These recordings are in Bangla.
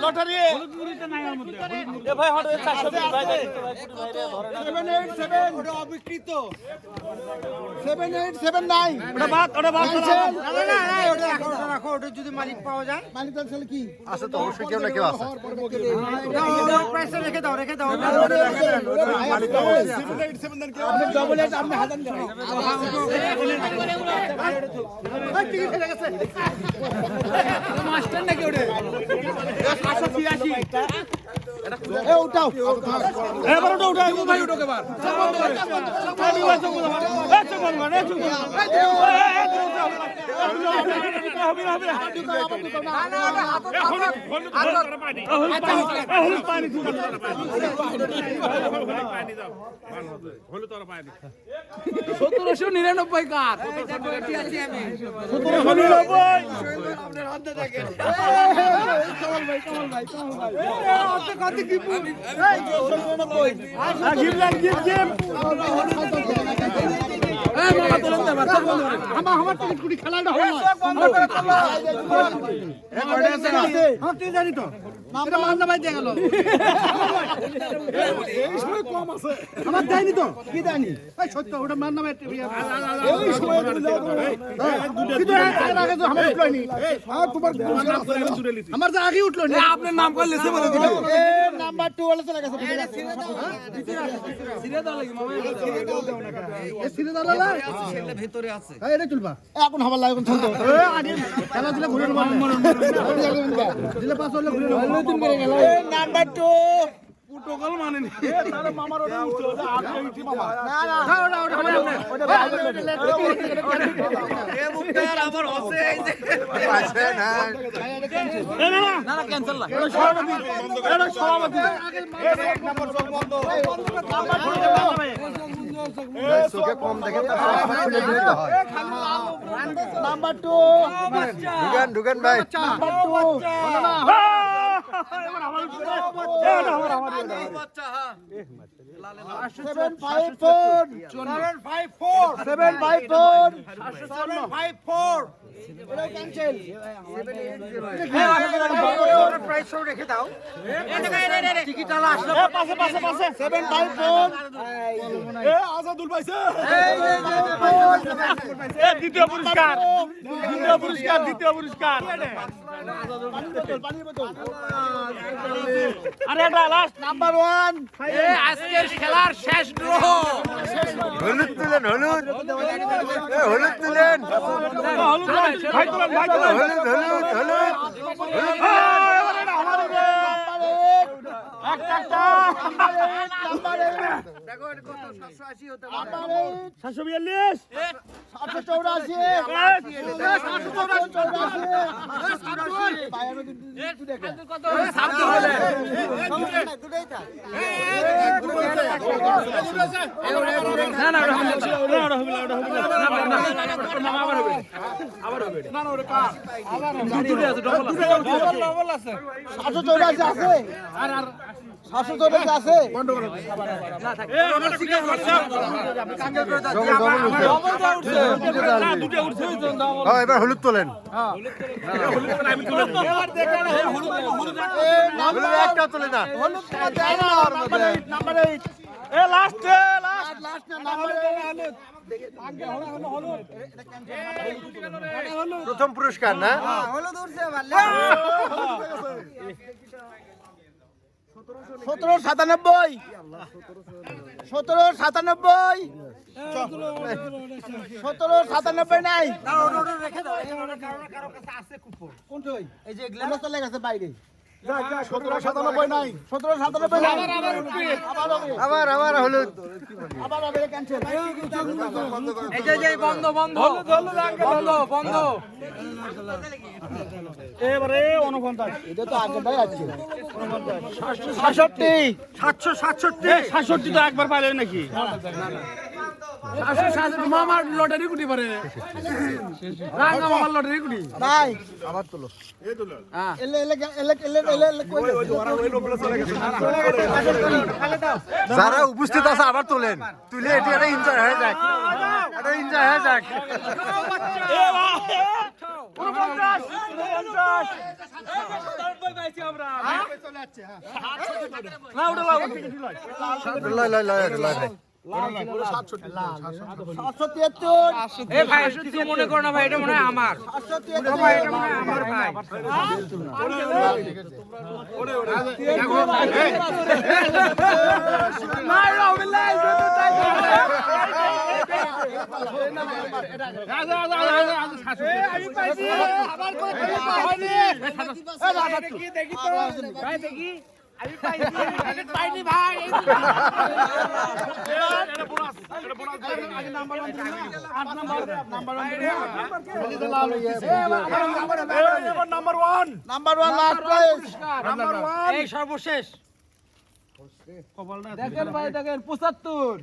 লটারি অবিকৃত 787 নাই রাখো ওটা যদি মালিক পাওয়া যায় মালিক তাহলে কি আছে তো অবশ্যই কেউ না কেউ আছে পয়সা রেখে দাও ডবল এট আপনি হাজার মাস্টার নাকি ওটা 783 এ উঠাও এবার ওটা ভাই ওটা এবার সতেরোশো 99 কার 1782 আমার টিকিট কুড়ি খেলাটা হয় না জানি তো এটা মান্না ভাই দিয়ে গেল এই সময় কম আছে আমার দেয়নি তো কি দেয়নি এই সত্য ওটা মান্না ভাই এই সময় কিন্তু এর আগে তো আমার উঠলনি তোমার আমার যে আগে উঠলো না আপনার নাম কল লেছে বলে দিল এ নাম্বার 2 ওলা চলে গেছে সিরে দাও লাগি মামা এ সিরে দাও লাগা সেটা ভিতরে আছে এই এটা তুলবা এখন হবার লাগে এখন চলতো খেলা দিলে ঘুরে দিলে পাস হলে ঘুরে তিন করে গেল এ নাম্বার 2 প্রোটোকল মানে নি তার মামার ওটা উঠলো আর কি মামা না এ মুক্তার আমার হসে এই যে আছে না ক্যান্সেল না এটা সভাপতি এক নাম্বার সব বন্ধ চোখে কম দেখে তো সবসময় খুলে দিতে হয় নাম্বার 2 ঢুকেন ভাই নাম্বার 2 দ্বিতীয় পুরস্কার আরে এটা লাস্ট নাম্বার 1 আজকের খেলার শেষ ড্র হলুদ তুলেন হলুদ তুলেন এবার হলুদ তোলেন একটা তোলে না প্রথম পুরস্কার না 1797 নাই চলে গেছে বাইরে 1797 নাই 1797 নাই আবার হলুদ আবার ক্যান্সেল বন্ধ এবারে 49 এটা তো আগেটাই আছে 67 তো একবার পাইলেন নাকি মামার লটারি কুটি পারে রাঙা মামার লটারি কুটি ভাই আবার তোলো এলে এলে এলে এলে এলে এলে কই যারা উপস্থিত আছে আবার তোলেন তুলে এটি একটা এনজয় হয়ে যাক এটা এনজয় হয়ে যাক লয় লয় লয় লয় এ ভাই কিছু মনে করো না ভাই এটা মনে হয় আমার ভাই এটা মনে হয় আমার ভাই পাইনি ভাই নাম্বার 1 লাস্ট প্রাইজ এই সর্বশেষ দেখেন ভাই দেখেন 75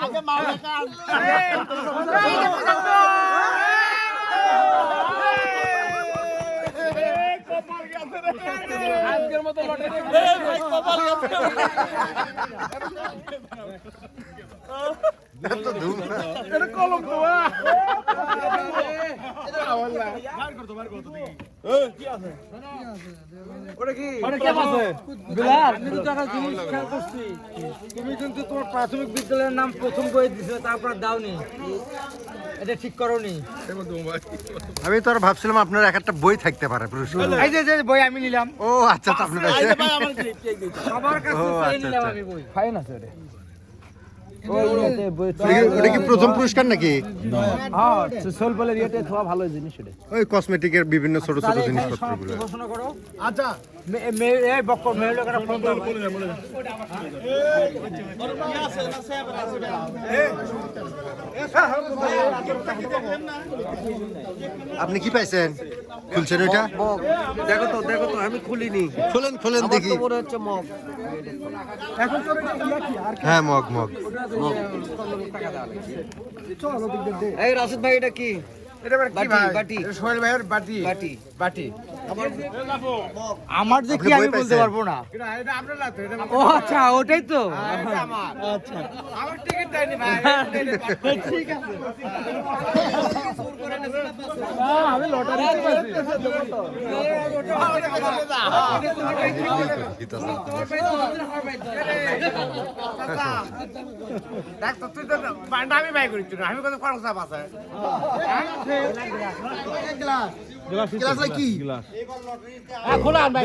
আগে মার দেখা আজকের মতো লটারি এটা কলম তো তুমি কিন্তু তোমার প্রাথমিক বিদ্যালয়ের নাম প্রথম বই দিছো তারপর দাওনি এটা ঠিক করোনি আমি তো আর ভাবছিলাম আপনার একটা বই থাকতে পারে পুরস্কার এই যে বই আমি নিলাম ও আচ্ছা তো আপনার কাছে সবার কাছে ও, চেয়ে আচ্ছা, নিলাম আচ্ছা। আমি বই ফাইন আছে ওটা কি প্রথম পুরস্কার নাকি ওই কসমেটিকের বিভিন্ন ছোট ছোট জিনিসপত্রগুলো ঘোষণা করো আচ্ছা এই বক্কর মেয়ে লোকেরা ফোন দাও আপনি কি পাইছেন খুলছেন ওইটা দেখো তো আমি খুলিনি খোলেন খোলেন দেখি মনে হচ্ছে মগ হ্যাঁ মগ মগ এই রাশিদ ভাই এটা কি এটা কি বাটি, ভাই বাটি। এটা সোহেল ভাইয়ের বাটি বাটি বাটি আমার যে কি আপনি বই আমি বলতে পাইছেন? পারবো না ও আচ্ছা ওটাই তো আচ্ছা আমার টিকিট দেয়নি ভাই ঠিক আছে আমি লটারি দেখ তো তুই তো বান্ডা আমি বাই করিস আমি কত খরচ আছে ক্লাস কি খোলা আনবাই